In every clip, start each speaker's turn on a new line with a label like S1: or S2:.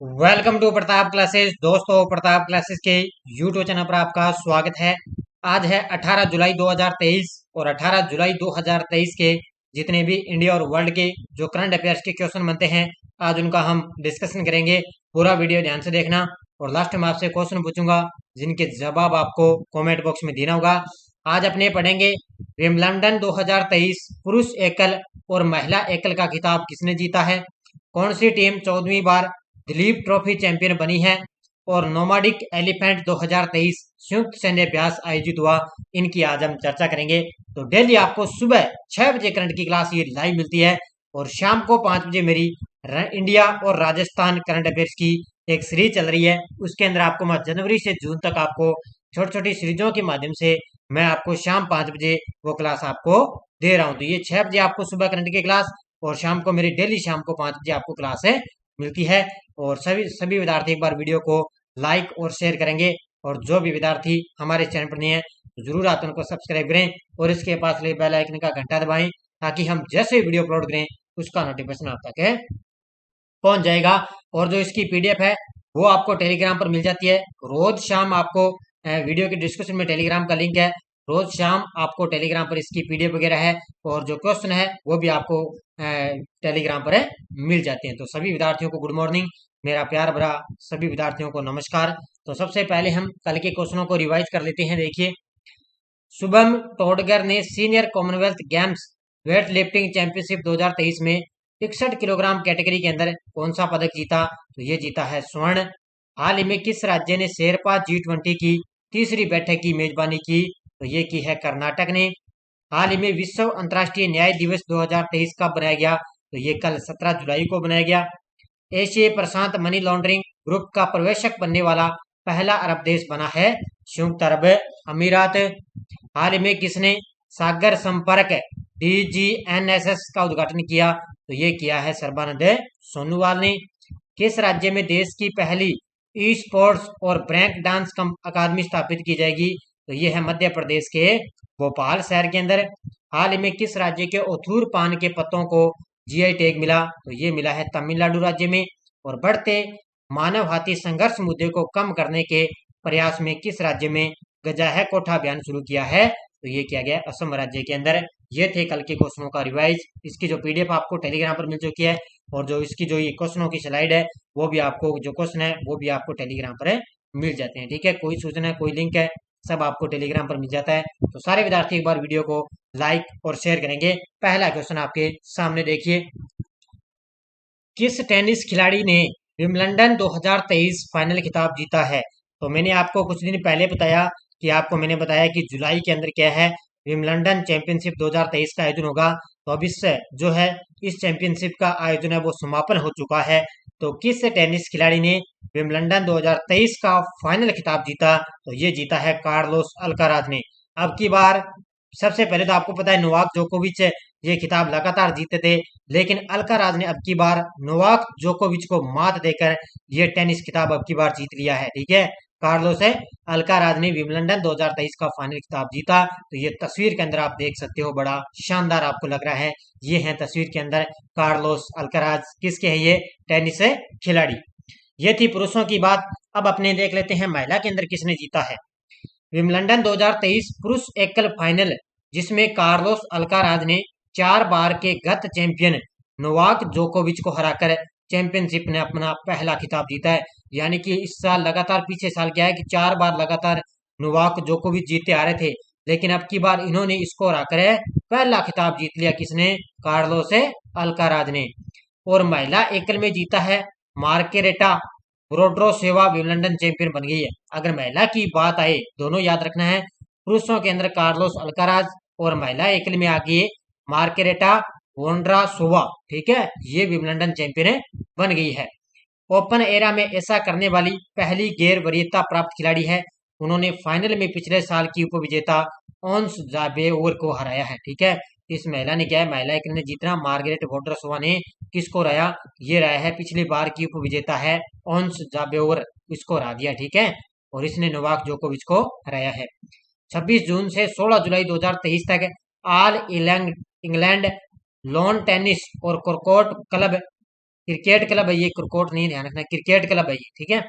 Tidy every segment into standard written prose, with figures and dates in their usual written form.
S1: Welcome to Pratap classes. दोस्तों, Pratap classes के YouTube channel पर आपका स्वागत है। आज है 18 जुलाई 2023 और 18 जुलाई 2023 के जितने भी इंडिया और वर्ल्ड के जो करंट अफेयर्स के क्वेश्चन बनते हैं, आज उनका हम डिस्कशन करेंगे। पूरा वीडियो ध्यान से देखना और लास्ट में आपसे क्वेश्चन पूछूंगा जिनके जवाब आपको कमेंट बॉक्स में देना होगा। आज अपने पढ़ेंगे विंबलडन 2023 पुरुष एकल और महिला एकल का खिताब किसने जीता है, कौन सी टीम 14वीं बार दिलीप ट्रॉफी चैंपियन बनी है और नोमाडिक एलिफेंट 2023 संयुक्त सैन्य अभ्यास आयोजित हुआ। इनकी आज हम चर्चा करेंगे। तो डेली आपको सुबह 6 बजे करंट की क्लास ये लाइव मिलती है और शाम को 5 बजे मेरी इंडिया और राजस्थान करंट अफेयर्स की एक सीरीज चल रही है। उसके अंदर आपको मैं जनवरी से जून तक आपको छोटी छोटी सीरीजों के माध्यम से मैं आपको शाम 5 बजे वो क्लास आपको दे रहा हूँ। तो ये 6 बजे आपको सुबह करंट की क्लास और शाम को मेरी डेली शाम को 5 बजे आपको क्लास है मिलती है। और सभी सभी विद्यार्थी एक बार वीडियो को लाइक और शेयर करेंगे और जो भी विद्यार्थी हमारे चैनल पर नहीं है तो जरूर आप उनको सब्सक्राइब करें और इसके पास ले बेल आइकन का घंटा दबाएं ताकि हम जैसे वीडियो अपलोड करें उसका नोटिफिकेशन आप तक है पहुंच जाएगा। और जो इसकी पीडीएफ है वो आपको टेलीग्राम पर मिल जाती है। रोज शाम आपको वीडियो के डिस्क्रिप्शन में टेलीग्राम का लिंक है। रोज शाम आपको टेलीग्राम पर इसकी पीडीएफ वगैरह है और जो क्वेश्चन है वो भी आपको टेलीग्राम पर मिल जाते हैं। तो सभी विद्यार्थियों को गुड मॉर्निंग, मेरा प्यार भरा सभी विद्यार्थियों को नमस्कार। तो सबसे पहले हम कल के क्वेश्चनों को रिवाइज कर लेते हैं। देखिए, शुभम टोडगर ने senior Commonwealth games weight lifting championship 2023 में 61 किलोग्राम कैटेगरी के अंदर कौन सा पदक जीता, तो ये जीता है स्वर्ण। हाल ही में किस राज्य ने शेरपा G20 की तीसरी बैठक की मेजबानी की, तो ये की है कर्नाटक ने। हाल ही में विश्व अंतर्राष्ट्रीय न्याय दिवस 2023 कब बनाया गया, तो ये कल 17 जुलाई को बनाया गया। एशिया प्रशांत मनी लॉन्ड्रिंग ग्रुप का प्रवेशक बनने वाला पहला अरब देश बना है संयुक्त अरब अमीरात। हाल ही में किसने सागर संपर्क DGNSS का उद्घाटन किया, तो ये किया है सर्बानंद सोनोवाल ने। किस राज्य में देश की पहली ई स्पोर्ट्स और ब्रेक डांस अकादमी स्थापित की जाएगी, तो ये है मध्य प्रदेश के भोपाल शहर के अंदर। हाल ही में किस राज्य के ओथूर पान के पत्तों को जीआई टैग मिला, तो ये मिला है तमिलनाडु राज्य में। और बढ़ते मानव हाथी संघर्ष मुद्दे को कम करने के प्रयास में किस राज्य में गजा है कोठा अभियान शुरू किया है, तो ये किया गया असम राज्य के अंदर। ये थे कल के क्वेश्चनों का रिवाइज। इसकी जो पीडीएफ आपको टेलीग्राम पर मिल चुकी है और जो इसकी जो ये क्वेश्चनों की स्लाइड है वो भी आपको जो क्वेश्चन है वो भी आपको टेलीग्राम पर मिल जाते हैं। ठीक है, कोई सूचना है कोई लिंक है सब आपको टेलीग्राम पर मिल जाता है। तो सारे विद्यार्थी एक बार वीडियो को लाइक और शेयर करेंगे। पहला क्वेश्चन आपके सामने देखिए, किस टेनिस खिलाड़ी ने विंबलडन 2023 फाइनल खिताब जीता है, तो मैंने आपको कुछ दिन पहले बताया कि आपको मैंने बताया कि जुलाई के अंदर क्या है विंबलडन चैंपियनशिप 2023 का आयोजन होगा। तो अब इससे जो है इस चैंपियनशिप का आयोजन है वो समापन हो चुका है। तो किस टेनिस खिलाड़ी ने विंबलडन 2023 का फाइनल खिताब जीता, तो ये जीता है कार्लोस अल्काराज ने। अब की बार सबसे पहले तो आपको पता है नोवाक जोकोविच ये खिताब लगातार जीते थे, लेकिन अल्काराज ने अब की बार नोवाक जोकोविच को मात देकर ये टेनिस खिताब अब की बार जीत लिया है। ठीक है, कार्लोस है अल्काराज ने विंबलडन 2023 का फाइनल खिताब जीता। तो ये तस्वीर के अंदर आप देख सकते हो, बड़ा शानदार आपको लग रहा है। ये है तस्वीर के अंदर कार्लोस अल्काराज, किसके हैं ये टेनिस खिलाड़ी। ये थी पुरुषों की बात। अब अपने देख लेते हैं महिला के अंदर किसने जीता है। विंबलडन 2023 पुरुष एकल फाइनल जिसमें कार्लोस अल्काराज ने 4 बार के गत चैंपियन नोवाक जोकोविच को हराकर चैंपियनशिप ने अपना पहला खिताब जीता है। यानी कि इस साल लगातार, पीछे साल क्या है कि 4 बार लगातार नोवाक जोकोविच जीते आ रहे थे, लेकिन अब की बार इन्होंने इसको हराकर पहला खिताब जीत लिया। किसने? कार्लोस अल्काराज ने। और महिला एकल में जीता है मार्केरेटा वोड्रोसेवा, विंबलडन चैंपियन बन गई है। अगर महिला की बात आए, दोनों याद रखना है, पुरुषों के अंदर कार्लोस अल्काराज और महिला एकल में आगे मार्केरेटा वोंड्रासोवा। ठीक है, ये विंबलडन चैंपियन बन गई है। ओपन एरा में ऐसा करने वाली पहली गैर वरीयता प्राप्त खिलाड़ी है। उन्होंने फाइनल में पिछले साल की उपविजेता ओन्स जाबेओर को हराया है। ठीक है, इस महिला ने क्या है, महिला एकल ने जीतना। मार्गरेट वोड्रोसोवा ने किसको हराया, ये रहा है पिछली बार की उपविजेता है ओन्स जाबेओर, इसको हरा दिया। ठीक है, और इसने नोवाक जोकोविच को हराया है। 26 जून से 16 जुलाई 2023 तक ऑल इंग्लैंड लॉन टेनिस और क्रिकेट क्लब क्रिकेट क्लब है ये, क्रिकेट नहीं, ध्यान रखना, क्रिकेट क्लब है ये, ठीक है।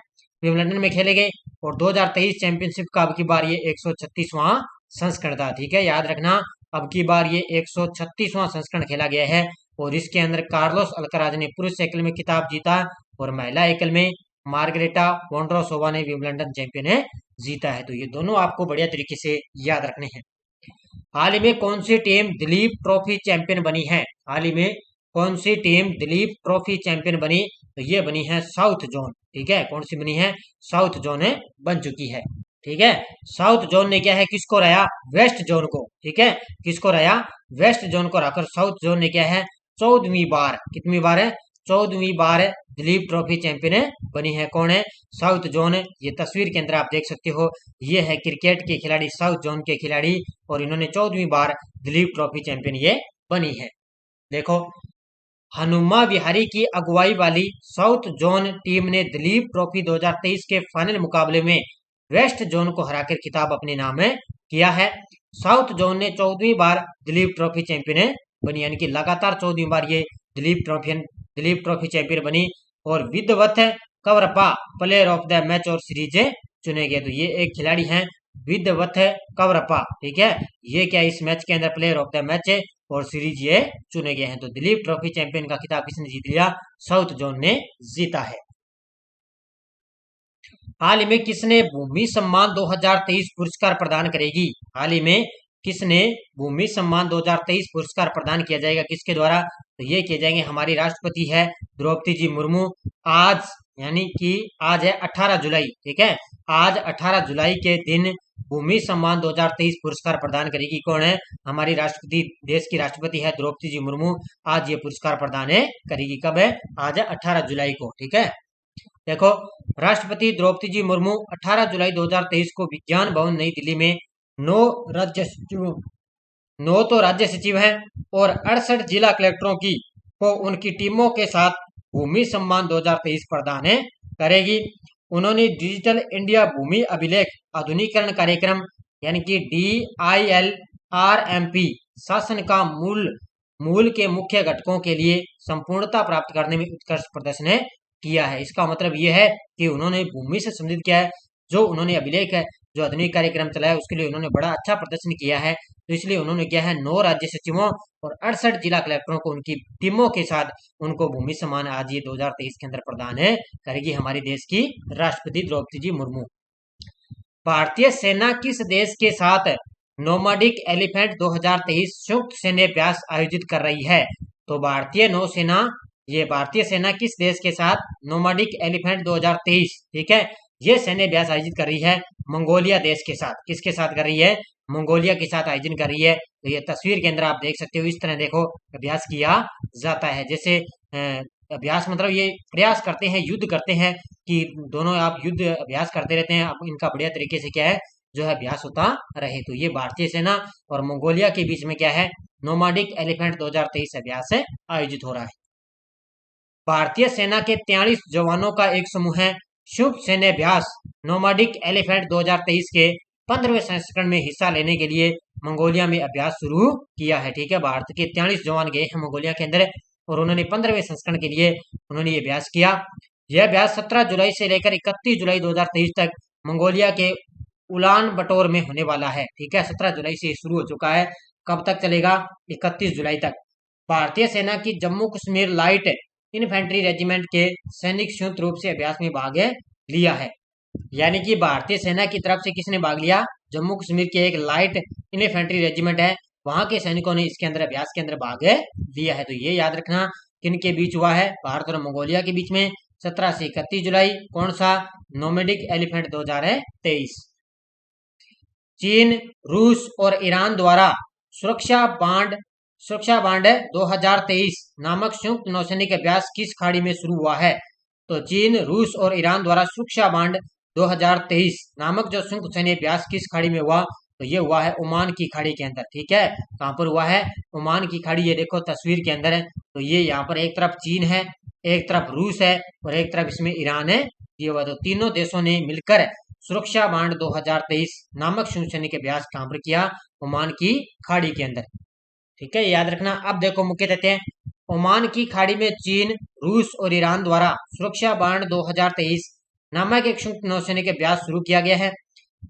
S1: विंबलडन में खेले गए और 2023 चैंपियनशिप का अब की बार ये 136वां संस्करण था, ठीक है, याद रखना। अब की बार ये 136वां संस्करण खेला गया है और इसके अंदर कार्लोस अल्कराज ने पुरुष एकल में खिताब जीता और महिला एकल में मार्गरेटा वोंड्रोसोवा ने विंबलडन चैंपियन है जीता है। तो ये दोनों आपको बढ़िया तरीके से याद रखने हैं। हाल ही में कौन सी टीम दिलीप ट्रॉफी चैंपियन बनी है? हाल ही में कौन सी टीम दिलीप ट्रॉफी चैंपियन बनी? तो ये बनी है साउथ जोन, ठीक है। कौन सी बनी है? साउथ जोन है बन चुकी है, ठीक है। साउथ जोन ने क्या है, किसको हराया? वेस्ट जोन को, ठीक है। किसको हराया? वेस्ट जोन को हराकर साउथ जोन ने क्या है, 14वीं बार, कितनी बार है? 14वीं बार दिलीप ट्रॉफी चैंपियन बनी है। कौन है? South zone. ये तस्वीर के अंदर आप देख सकते हो, ये है क्रिकेट के खिलाड़ी, साउथ जोन के खिलाड़ी, और इन्होंने 14वीं बार दिलीप ट्रॉफी चैंपियन ये बनी है। देखो, हनुमा विहारी की अगुवाई वाली साउथ जोन टीम ने दिलीप ट्रॉफी 2023 के फाइनल मुकाबले में वेस्ट जोन को हराकर खिताब अपने नाम में किया है। साउथ जोन ने 14वीं बार दिलीप ट्रॉफी चैंपियन बनी, यानी कि लगातार 14वीं बार ये दिलीप ट्रॉफी चैंपियन बनी। और विदवत कवरपा प्लेयर ऑफ द मैच और सीरीज चुने गए। तो ये एक खिलाड़ी हैं विदवत कवरपा, ठीक है। ये क्या इस मैच के अंदर प्लेयर ऑफ द मैच और सीरीज ये चुने गए हैं। तो दिलीप ट्रॉफी चैंपियन का खिताब किसने जीत लिया? साउथ जोन ने जीता है। हाल ही में किसने भूमि सम्मान 2023 पुरस्कार प्रदान करेगी? हाल ही में किसने भूमि सम्मान 2023 पुरस्कार प्रदान किया जाएगा, किसके द्वारा? तो ये किए जाएंगे, हमारी राष्ट्रपति है द्रौपदी जी मुर्मू। आज यानी कि आज है 18 जुलाई, ठीक है। आज 18 जुलाई के दिन भूमि सम्मान 2023 पुरस्कार प्रदान करेगी। कौन है? हमारी राष्ट्रपति, देश की राष्ट्रपति है द्रौपदी जी मुर्मू। आज ये पुरस्कार प्रदान करेगी। कब है? आज है 18 जुलाई को, ठीक है। देखो, राष्ट्रपति द्रौपदी जी मुर्मू 18 जुलाई 2023 को विज्ञान भवन नई दिल्ली में 9 राज्य सचिवों 9 तो राज्य सचिव हैं और 68 जिला कलेक्टरों की को उनकी टीमों के साथ भूमि सम्मान 2023 प्रदान करेगी। उन्होंने डिजिटल इंडिया भूमि अभिलेख आधुनिकीकरण कार्यक्रम यानी कि DILRMP शासन का मूल के मुख्य घटकों के लिए संपूर्णता प्राप्त करने में उत्कृष्ट प्रदर्शन किया है। इसका मतलब यह है कि उन्होंने भूमि से संबंधित किया है, जो उन्होंने अभिलेख है, जो आधुनिक कार्यक्रम चलाया, उसके लिए उन्होंने बड़ा अच्छा प्रदर्शन किया है। तो इसलिए उन्होंने किया है 9 राज्य सचिवों और 68 जिला कलेक्टरों को उनकी टीमों के साथ उनको भूमि सम्मान आज ये 2023 के अंदर प्रदान करेगी हमारी देश की राष्ट्रपति द्रौपदी जी मुर्मू। भारतीय सेना किस देश के साथ नोमैडिक एलिफेंट 2023 संयुक्त सैन्य अभ्यास आयोजित कर रही है? तो भारतीय सेना किस देश के साथ नोमैडिक एलिफेंट 2023, ठीक है, ये सैन्य अभ्यास आयोजित कर रही है? मंगोलिया देश के साथ। किसके साथ कर रही है? मंगोलिया के साथ आयोजन कर रही है। तो ये तस्वीर के अंदर आप देख सकते हो, इस तरह देखो अभ्यास किया जाता है। जैसे अभ्यास मतलब ये प्रयास करते हैं, युद्ध करते हैं, कि दोनों आप युद्ध अभ्यास करते रहते हैं, अब इनका बढ़िया तरीके से क्या है, जो है अभ्यास होता रहे। तो ये भारतीय सेना और मंगोलिया के बीच में क्या है, नोमैडिक एलिफेंट 2023 अभ्यास आयोजित हो रहा है। भारतीय सेना के 43 जवानों का एक समूह है संयुक्त सैन्य अभ्यास नोमैडिक एलिफेंट 2023 के 15वें संस्करण में हिस्सा लेने के लिए मंगोलिया में अभ्यास शुरू किया है, ठीक है। भारत के 43 जवान गए हैं मंगोलिया के अंदर और उन्होंने 15वें संस्करण के लिए उन्होंने ये अभ्यास किया। यह अभ्यास 17 जुलाई से लेकर 31 जुलाई 2023 तक मंगोलिया के उलान बटोर में होने वाला है, ठीक है। 17 जुलाई से शुरू हो चुका है। कब तक चलेगा? 31 जुलाई तक। भारतीय सेना की Jammu Kashmir light infantry regiment के सैनिक संयुक्त रूप से अभ्यास में भाग लिया है। यानी कि भारतीय सेना की तरफ से किसने भाग लिया? जम्मू कश्मीर के एक लाइट इन्फेंट्री रेजिमेंट है, वहां के सैनिकों ने इसके अंदर अभ्यास के अंदर भाग लिया है। तो ये याद रखना किन के बीच हुआ है? भारत और मंगोलिया के बीच में 17 से 31 जुलाई। कौन सा? Nomadic elephant 2023। चीन, रूस और ईरान द्वारा सुरक्षा बांड 2023 नामक संयुक्त नौसैनिक अभ्यास किस खाड़ी में शुरू हुआ है? तो चीन, रूस और ईरान द्वारा सुरक्षा बांड 2023 नामक जो संयुक्त सैन्य अभ्यास किस खाड़ी में हुआ? तो ये हुआ है ओमान की खाड़ी के अंदर, ठीक है। कहां पर हुआ है? ओमान की खाड़ी। ये देखो तस्वीर के अंदर है। तो ये यहाँ पर एक तरफ चीन है, एक तरफ रूस है और एक तरफ इसमें ईरान है। ये हुआ, तो तीनों देशों ने मिलकर सुरक्षा बांड 2023 नामक संयुक्त सैनिक अभ्यास कहां पर किया? ओमान की खाड़ी के अंदर, ठीक है, याद रखना। अब देखो मुख्य तथ्य ओमान की खाड़ी में चीन, रूस और ईरान द्वारा सुरक्षा बांध 2023 नामक एक संयुक्त नौसैनिक अभ्यास शुरू किया गया है।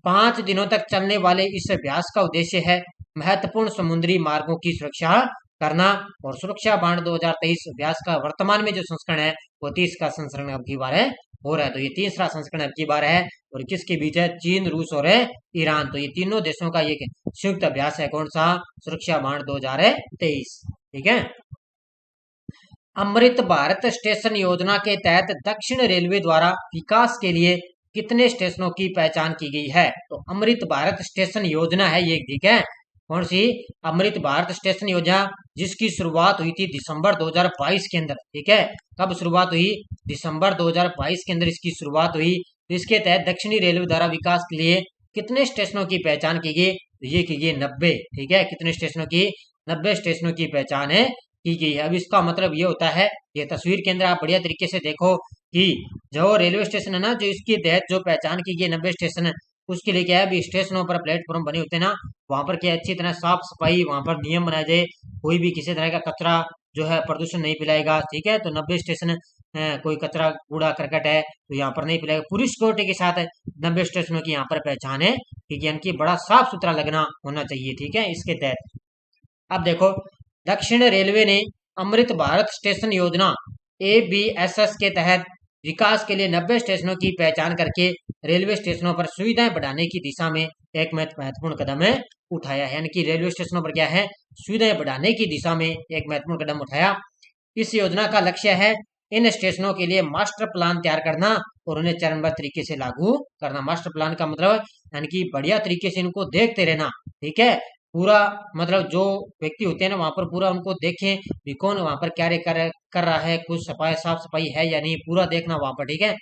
S1: 5 दिनों तक चलने वाले इस अभ्यास का उद्देश्य है महत्वपूर्ण समुद्री मार्गों की सुरक्षा करना। और सुरक्षा बांध 2023 अभ्यास का वर्तमान में जो संस्करण है वो 30 का संस्करण अब की बार है हो रहा है। तो ये तीसरा संस्करण अब की बार है और किसके बीच है? चीन, रूस और ईरान। तो ये तीनों देशों का ये संयुक्त अभ्यास है। कौन सा? सुरक्षा बांध 2023। ठीक है। अमृत भारत स्टेशन योजना के तहत दक्षिण रेलवे द्वारा विकास के लिए कितने स्टेशनों की पहचान की गई है? तो अमृत भारत स्टेशन योजना है ये। ठीक है। कौन सी? अमृत भारत स्टेशन योजना, जिसकी शुरुआत हुई थी दिसंबर 2022 के अंदर। ठीक है। कब शुरुआत हुई? दिसंबर 2022 के अंदर इसकी शुरुआत हुई। तो इसके तहत दक्षिणी रेलवे द्वारा विकास के लिए कितने स्टेशनों की पहचान की गई? ये की गई 90। ठीक है। कितने स्टेशनों की? 90 स्टेशनों की पहचान है की गई है। अब इसका मतलब ये होता है, ये तस्वीर के अंदर आप बढ़िया तरीके से देखो कि जो रेलवे स्टेशन है ना, जो इसके तहत जो पहचान की गई 90 स्टेशन है, उसके लिए क्या है? अभी स्टेशनों पर प्लेटफॉर्म बने होते हैं ना, वहां पर क्या अच्छी तरह साफ सफाई, वहां पर नियम बनाए जाए, कोई भी किसी तरह का कचरा जो है प्रदूषण नहीं फैलाएगा। ठीक है। तो 90 स्टेशन कोई कचरा कूड़ा करकट है तो यहाँ पर नहीं फैलाएगा। पूरी सिक्योरिटी के साथ 90 स्टेशनों की यहाँ पर पहचान है कि यानी कि बड़ा साफ सुथरा लगना होना चाहिए। ठीक है। इसके तहत अब देखो, दक्षिण रेलवे ने अमृत भारत स्टेशन योजना ABSS के तहत विकास के लिए 90 स्टेशनों की पहचान करके रेलवे स्टेशनों पर सुविधाएं बढ़ाने की दिशा में एक महत्वपूर्ण कदम है उठाया है। यानी कि रेलवे स्टेशनों पर क्या है? सुविधाएं बढ़ाने की दिशा में एक महत्वपूर्ण कदम उठाया। इस योजना का लक्ष्य है इन स्टेशनों के लिए मास्टर प्लान तैयार करना और उन्हें चरणबद्ध तरीके से लागू करना। मास्टर प्लान का मतलब यानी कि बढ़िया तरीके से इनको देखते रहना। ठीक है। पूरा मतलब जो व्यक्ति होते हैं ना, वहां पर पूरा उनको देखें भी कौन वहां पर क्या कर रहा है, कुछ सफाई साफ सफाई है या नहीं, पूरा देखना वहां पर। ठीक है।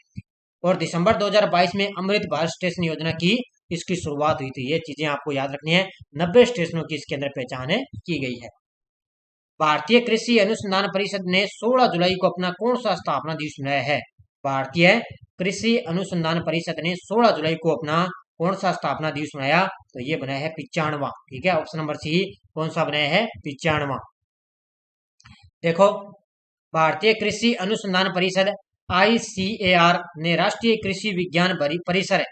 S1: और दिसंबर 2022 में अमृत भारत स्टेशन योजना की इसकी शुरुआत हुई थी। ये चीजें आपको याद रखनी है। 90 स्टेशनों की इसके अंदर पहचान की गई है। भारतीय कृषि अनुसंधान परिषद ने 16 जुलाई को अपना कौन सा स्थापना दिवस मनाया है? भारतीय कृषि अनुसंधान परिषद ने 16 जुलाई को अपना कौन सा स्थापना दिवस मनाया? तो ये बनाया है 95वां। ठीक है। ऑप्शन नंबर सी कौन सा बनाया है? 95वां। देखो, भारतीय कृषि अनुसंधान परिषद ICAR ने राष्ट्रीय कृषि विज्ञान परिसर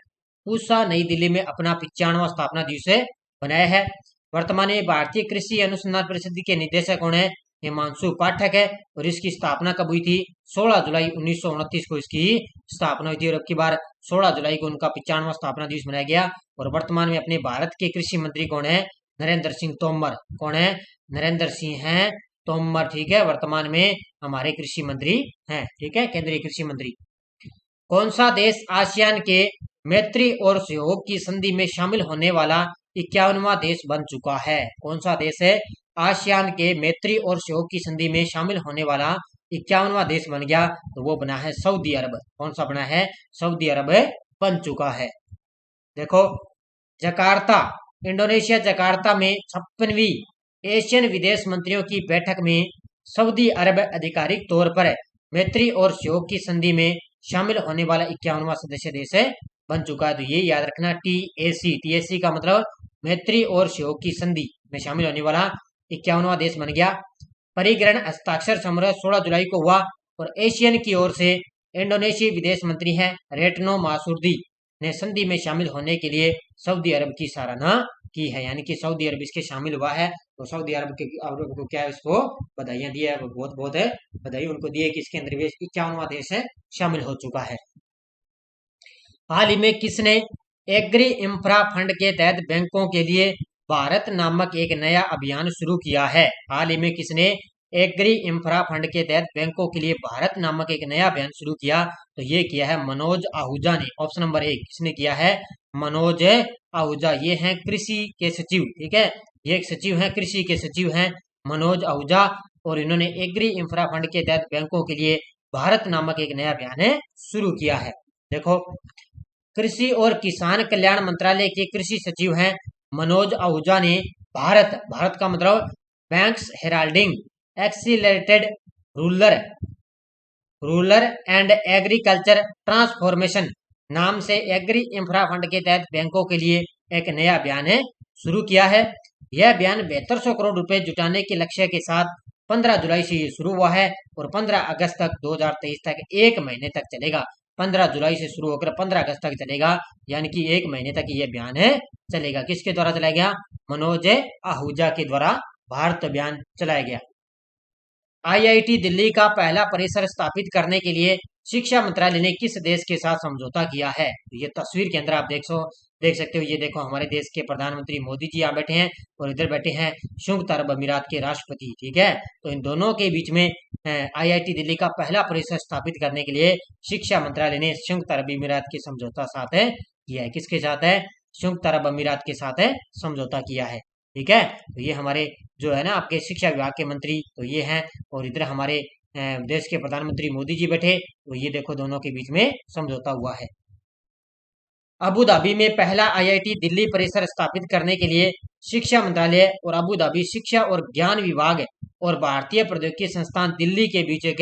S1: पूसा नई दिल्ली में अपना 95वां स्थापना दिवस बनाया है। वर्तमान में भारतीय कृषि अनुसंधान परिषद के निदेशक कौन है? हिमांशु पाठक है। और इसकी स्थापना कब हुई थी? 16 जुलाई 1929 को इसकी स्थापना हुई थी। और अब की बार 16 जुलाई को उनका 95वां स्थापना दिवस मनाया गया। और वर्तमान में अपने भारत के कृषि मंत्री कौन है? नरेंद्र सिंह तोमर। कौन है? नरेंद्र सिंह है तोमर। ठीक है। वर्तमान में हमारे कृषि मंत्री हैं। ठीक है। केंद्रीय कृषि मंत्री। कौन सा देश आसियान के मैत्री और सहयोग की संधि में शामिल होने वाला 51वां देश बन चुका है? कौन सा देश है आसियान के मैत्री और सहयोग की संधि में शामिल होने वाला 51वां देश बन गया? तो वो बना है सऊदी अरब। कौन सा बना है? सऊदी अरब बन चुका है। देखो, जकार्ता, इंडोनेशिया जकार्ता में 56वीं एशियन विदेश मंत्रियों की बैठक में सऊदी अरब आधिकारिक तौर पर मैत्री और सहयोग की संधि में शामिल होने वाला 51वां सदस्य देश बन चुका है। तो ये याद रखना, TAC का मतलब मैत्री और सहयोग की संधि में शामिल होने वाला 51वां देश बन गया। परिग्रहण हस्ताक्षर समारोह 16 जुलाई को हुआ और एशियन की ओर से इंडोनेशियाई विदेश मंत्री हैं रेटनो मासुर्दी ने संधि में शामिल होने के लिए सऊदी अरब की सराहना की है। यानी कि सऊदी अरब इसके शामिल हुआ है। तो सऊदी अरब को क्या है? इसको बधाइयां दी है, बहुत बहुत है बधाई उनको दी है कि इसके अंदर भी 51वां देश शामिल हो चुका है। हाल ही में किसने एग्री इंफ्रा फंड के तहत बैंकों के लिए भारत नामक एक नया अभियान शुरू किया है? हाल ही में किसने एग्री इंफ्रा फंड के तहत बैंकों के लिए भारत नामक एक नया अभियान शुरू किया? तो ये किया है मनोज आहूजा ने। ऑप्शन नंबर 1 किसने किया है? मनोज आहूजा। ये हैं कृषि के सचिव। ठीक है। ये एक सचिव हैं, कृषि के सचिव हैं मनोज आहूजा। और इन्होंने एग्री इंफ्रा फंड के तहत बैंकों के लिए भारत नामक एक नया अभियान शुरू किया है। देखो, कृषि और किसान कल्याण मंत्रालय के कृषि सचिव हैं मनोज आहूजा ने भारत का मतलब banks heralding accelerated rural and agriculture transformation नाम से एग्री इंफ्रा फंड के तहत बैंकों के लिए एक नया अभियान शुरू किया है। यह अभियान 7200 करोड़ रुपए जुटाने के लक्ष्य के साथ 15 जुलाई से ये शुरू हुआ है और 15 अगस्त तक 2023 तक 1 महीने तक चलेगा। 15 जुलाई से शुरू होकर 15 अगस्त तक चलेगा, यानी कि 1 महीने तक ये अभियान है चलेगा। किसके द्वारा चलाया गया? मनोज आहूजा के द्वारा भारत अभियान चलाया गया। आईआईटी दिल्ली का पहला परिसर स्थापित करने के लिए शिक्षा मंत्रालय ने किस देश के साथ समझौता किया है? ये तस्वीर के अंदर आप देख सकते हो। ये देखो, हमारे देश के प्रधानमंत्री मोदी जी यहाँ बैठे हैं और इधर बैठे हैं संयुक्त अरब अमीरात के राष्ट्रपति। ठीक है, तो इन दोनों के बीच में आईआईटी दिल्ली का पहला परिसर स्थापित करने के लिए शिक्षा मंत्रालय ने संयुक्त अरब अमीरात के समझौता साथ है किया है। किसके साथ है? संयुक्त अरब अमीरात के साथ है समझौता किया है। ठीक है, तो ये हमारे जो है ना आपके शिक्षा विभाग के मंत्री तो ये हैं, और इधर हमारे देश के प्रधानमंत्री मोदी जी बैठे, तो ये देखो दोनों के बीच में समझौता हुआ है। अबू धाबी में पहला आईआईटी दिल्ली परिसर स्थापित करने के लिए शिक्षा मंत्रालय और अबू धाबी शिक्षा और ज्ञान विभाग और भारतीय प्रौद्योगिकी संस्थान दिल्ली के बीच एक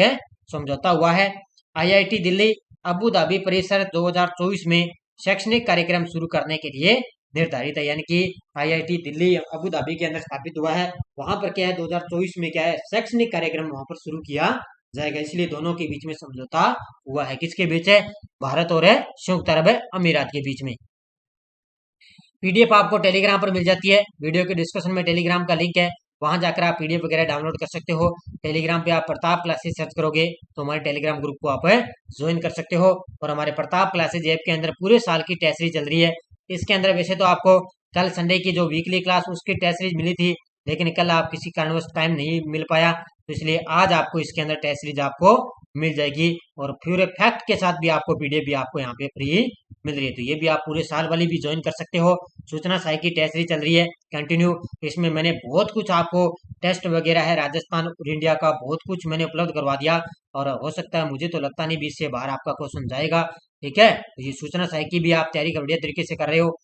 S1: समझौता हुआ है। आईआईटी दिल्ली अबू धाबी परिसर 2024 में शैक्षणिक कार्यक्रम शुरू करने के लिए निर्धारित है, यानी कि आईआईटी दिल्ली अबू धाबी के अंदर स्थापित हुआ है। वहां पर क्या है, 2024 में क्या है, शैक्षणिक कार्यक्रम वहां पर शुरू किया जाएगा, इसलिए दोनों के बीच में समझौता हुआ है। किसके बीच है? भारत और संयुक्त अरब अमीरात के बीच में। पीडीएफ आपको टेलीग्राम पर मिल जाती है। वीडियो के डिस्क्रिप्शन में टेलीग्राम का लिंक है, वहां जाकर आप पीडीएफ वगैरह डाउनलोड कर सकते हो। टेलीग्राम पे आप प्रताप क्लासेस सर्च करोगे तो हमारे टेलीग्राम ग्रुप को आप ज्वाइन कर सकते हो। और हमारे प्रताप क्लासेज ऐप के अंदर पूरे साल की टेस्ट सीरीज चल रही है। इसके अंदर वैसे तो आपको कल संडे की जो वीकली क्लास उसकी टेस्ट सीरीज मिली थी, लेकिन कल आप किसी कारणवश टाइम नहीं मिल पाया, तो इसलिए आज आपको इसके अंदर टेस्ट सीरीज आपको मिल जाएगी। और पूरे फैक्ट के साथ भी आपको पीडीएफ भी आपको यहाँ पे फ्री मिल रही है, तो ये भी आप पूरे साल वाली भी ज्वाइन कर सकते हो। सूचना सहायक की टेस्ट सीरीज चल रही है कंटिन्यू। इसमें मैंने बहुत कुछ आपको टेस्ट वगैरह है राजस्थान और इंडिया का बहुत कुछ मैंने उपलब्ध करवा दिया, और हो सकता है, मुझे तो लगता नहीं 20 से बाहर आपका क्वेश्चन जाएगा। ठीक है, तो ये सूचना सहायक की भी आप तैयारी का बढ़िया तरीके से कर रहे हो।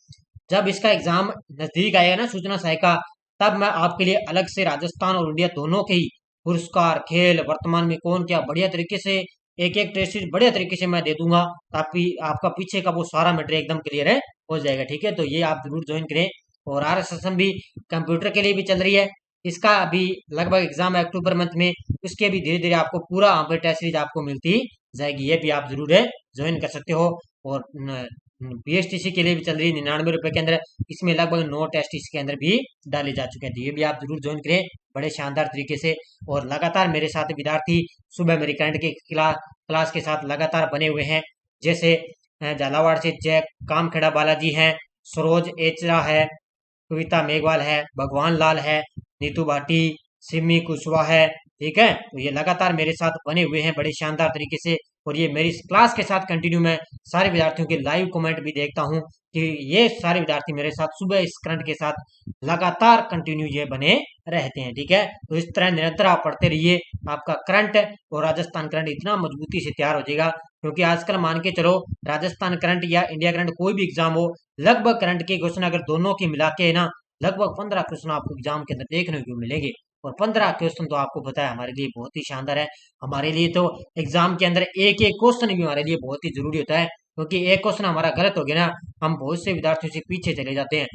S1: जब इसका एग्जाम नजदीक आएगा ना सूचना सहायक का, तब मैं आपके लिए अलग से राजस्थान और इंडिया दोनों के ही पुरस्कार, खेल, वर्तमान में कौन क्या, बढ़िया तरीके से एक एक टेस्ट सीरीज बढ़िया तरीके से मैं दे दूंगा, ताकि आपका पीछे का वो सारा मटेरियल एकदम क्लियर है हो जाएगा। ठीक है, तो ये आप जरूर ज्वाइन करें। और RSSM भी कंप्यूटर के लिए भी चल रही है, इसका अभी लगभग एग्जाम है अक्टूबर मंथ में, उसके भी धीरे धीरे आपको पूरा यहाँ पे टेस्ट सीरीज आपको मिलती जाएगी, ये भी आप जरूर है ज्वाइन कर सकते हो। और BSTC के लिए भी चल रही है 99 रुपए के अंदर, इसमें लगभग 9 टेस्ट इसके अंदर भी डाले जा चुके हैं, तो ये भी आप जरूर ज्वाइन करें बड़े शानदार तरीके से। और लगातार मेरे साथ विद्यार्थी सुबह मेरी करंट के क्लास के साथ लगातार बने हुए हैं, जैसे झालावाड़ से जय कामखेड़ा बालाजी हैं, सरोज एचरा है, कविता मेघवाल है, भगवान लाल है, नीतू भाटी, सिमी कुशवाहा है। ठीक है, तो ये लगातार मेरे साथ बने हुए हैं बड़े शानदार तरीके से। और ये मेरी क्लास के साथ कंटिन्यू मैं सारे विद्यार्थियों के लाइव कमेंट भी देखता हूँ कि ये सारे विद्यार्थी मेरे साथ सुबह इस करंट के साथ लगातार कंटिन्यू ये बने रहते हैं। ठीक है, तो इस तरह निरंतर आप पढ़ते रहिए, आपका करंट और राजस्थान करंट इतना मजबूती से तैयार हो जाएगा। क्योंकि आजकल मान के चलो, राजस्थान करंट या इंडिया करंट कोई भी एग्जाम हो, लगभग करंट के क्वेश्चन अगर दोनों की मिला के ना, लगभग 15 क्वेश्चन आपको एग्जाम के अंदर देखने को मिलेंगे। और 15 क्वेश्चन तो आपको पता है हमारे लिए बहुत ही शानदार है। हमारे लिए तो एग्जाम के अंदर एक एक क्वेश्चन भी हमारे लिए बहुत ही जरूरी होता है, क्योंकि एक क्वेश्चन हमारा गलत हो गया ना, हम बहुत से विद्यार्थियों से पीछे चले जाते हैं।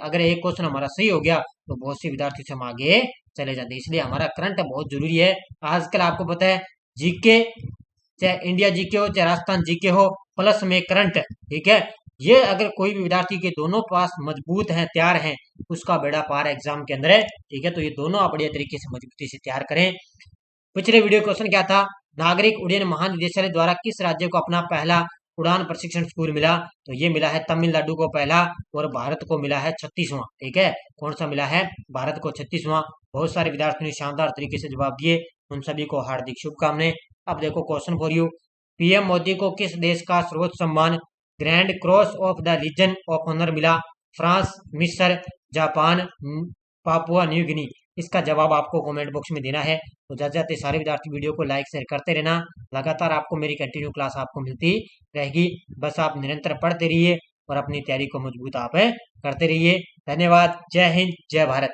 S1: अगर एक क्वेश्चन हमारा सही हो गया तो बहुत से विद्यार्थी से हम आगे चले जाते हैं, इसलिए हमारा करंट बहुत जरूरी है। आजकल आपको पता है जीके, चाहे इंडिया जीके हो चाहे राजस्थान जीके हो, प्लस में करंट। ठीक है, ये अगर कोई भी विद्यार्थी के दोनों पास मजबूत हैं, तैयार हैं, उसका बेड़ा पार एग्जाम के अंदर है। ठीक है, तो ये दोनों आप बढ़िया तरीके से मजबूती से तैयार करें। पिछले वीडियो क्वेश्चन क्या था? नागरिक उड्डयन महानिदेशालय द्वारा किस राज्य को अपना पहला उड़ान प्रशिक्षण स्कूल मिला? तो ये मिला है तमिलनाडु को पहला, और भारत को मिला है 36वां। ठीक है, कौन सा मिला है? भारत को 36वां। बहुत सारे विद्यार्थियों ने शानदार तरीके से जवाब दिए, उन सभी को हार्दिक शुभकामनाएं। अब देखो question for you, PM Modi को किस देश का सर्वोच्च सम्मान grand cross of the legion of honour मिला? फ्रांस, मिस्र, जापान, पापुआ न्यू गिनी। इसका जवाब आपको कमेंट बॉक्स में देना है। तो जाते सारे विद्यार्थी वीडियो को लाइक शेयर करते रहना, लगातार आपको मेरी कंटिन्यू क्लास आपको मिलती रहेगी। बस आप निरंतर पढ़ते रहिए और अपनी तैयारी को मजबूत आप करते रहिए। धन्यवाद। जय हिंद, जय भारत।